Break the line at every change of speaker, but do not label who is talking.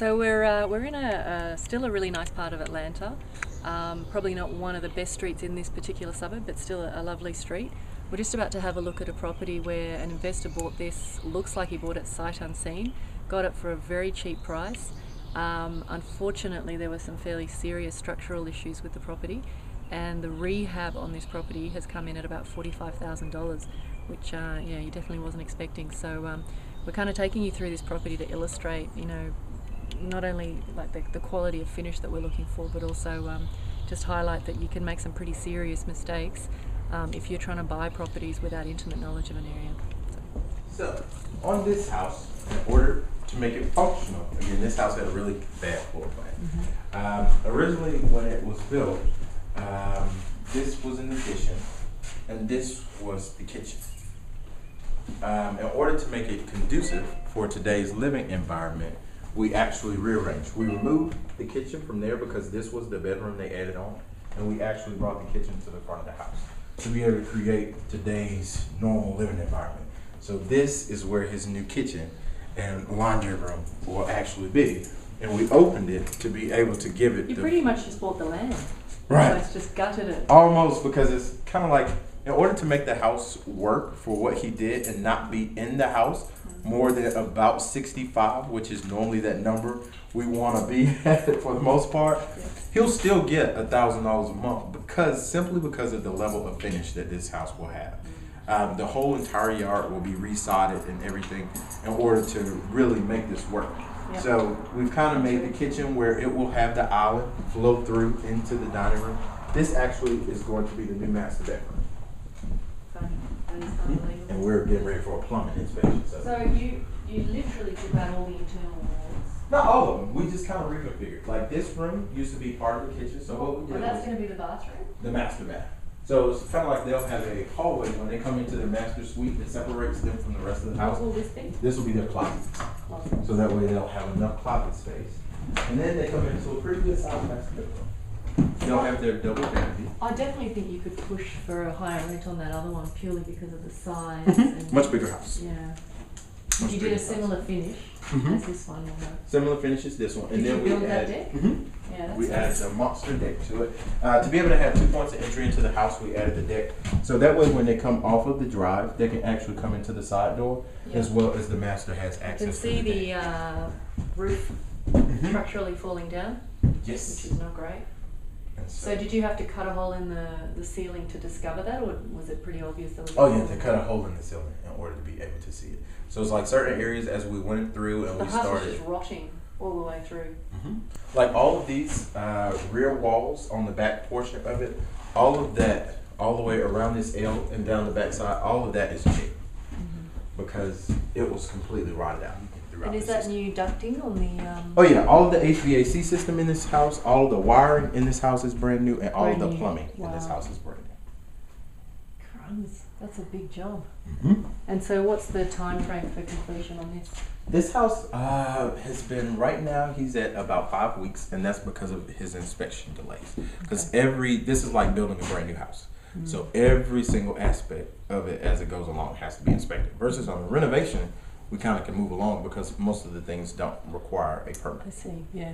So we're in a still a really nice part of Atlanta. Probably not one of the best streets in this particular suburb, but still a lovely street. We're just about to have a look at a property where an investor bought this. Looks like he bought it sight unseen, got it for a very cheap price. Unfortunately, there were some fairly serious structural issues with the property, and the rehab on this property has come in at about $45,000, which you definitely wasn't expecting. So we're kind of taking you through this property to illustrate, not only like the quality of finish that we're looking for, but also just highlight that you can make some pretty serious mistakes if you're trying to buy properties without intimate knowledge of an area.
So on this house, in order to make it functional, again, this house had a really bad floor plan. Originally, when it was built, this was in the kitchen, and this was the kitchen. In order to make it conducive for today's living environment, we actually rearranged. We removed the kitchen from there because this was the bedroom they added on, and we actually brought the kitchen to the front of the house to be able to create today's normal living environment. So this is where his new kitchen and laundry room will actually be, and we opened it to be able to give it.
You pretty much just bought the land.
Right.
Almost just gutted it.
Almost, because it's kind of like, in order to make the house work for what he did and not be in the house more than about 65, which is normally that number we want to be at for the most part, he'll still get $1,000 a month simply because of the level of finish that this house will have. The whole entire yard will be resodded and everything in order to really make this work. Yep. So we've kind of made the kitchen where it will have the island flow through into the dining room. This actually is going to be the new master bedroom. And we're getting ready for a plumbing inspection.
So you literally took out all the internal walls?
Not all of them. We just kind of reconfigured. Like this room used to be part of the kitchen. So what we did
that's going to be the bathroom?
The master bath. So it's kind of like they'll have a hallway when they come into their master suite that separates them from the rest of the house.
What will this be?
This will be their closet. So that way they'll have enough closet space. And then they come into a pretty good sized master bedroom. They'll have their double vanity.
I definitely think you could push for a higher rent on that other one purely because of the size. And
much bigger house.
Yeah.
Much
you did a similar finish as this one.
Similar finish as this one.
Did you build that deck? Yeah, that's
we added a monster deck to it. To be able to have 2 points of entry into the house, we added the deck. So that way when they come off of the drive, they can actually come into the side door, as well as the master has access
you can
to
see the roof structurally falling down,
yes,
which is not great. So did you have to cut a hole in the ceiling to discover that, or was it pretty obvious? That was
they cut a hole in the ceiling in order to be able to see it. So it's like certain areas as we went through and
the
we
house
started.
was just rotting all the way through.
Like all of these rear walls on the back portion of it, all of that, all the way around this L and down the back side, all of that is cheap because it was completely rotted out.
And is that new ducting on the?
Oh yeah, all of the HVAC system in this house, all of the wiring in this house is brand new, and all of the plumbing in this house is brand new.
Crumbs, that's a big job. And so, what's the time frame for completion on this?
This house has been, right now he's at about 5 weeks, and that's because of his inspection delays. Because this is like building a brand new house. So every single aspect of it as it goes along has to be inspected. Versus on a renovation, we kind of can move along because most of the things don't require a permit.
I see, yeah.